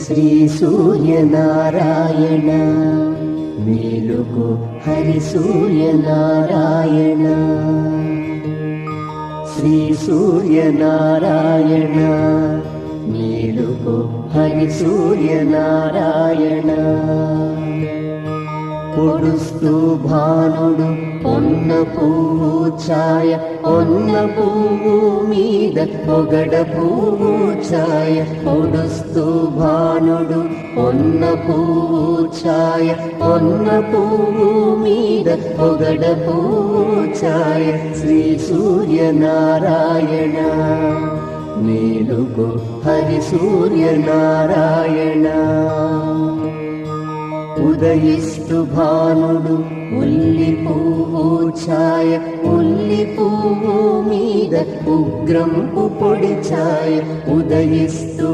శ్రీ సూర్యనారాయణ మేలుకో హరి సూర్యనారాయణ శ్రీ సూర్యనారాయణ మేలుకో హరి సూర్యనారాయణ పొడుస్తూ భానుడు పొన్న పువ్వు ఛాయ పొన్న పువ్వు మీద పొగడ పువ్వు ఛాయ పొడుస్తూ భానుడు పొన్న పువ్వు ఛాయ పొన్న పువ్వు మీద పొగడ పువ్వు ఛాయ శ్రీ సూర్యనారాయణ మేలుకో హరి సూర్యనారాయణ ఉదయిస్తు భానుడు ఉల్లి పువ్వు ఛాయ ఉల్లి పువ్వు మీద ఉగ్రంపు పొడి ఛాయ ఉదయిస్తు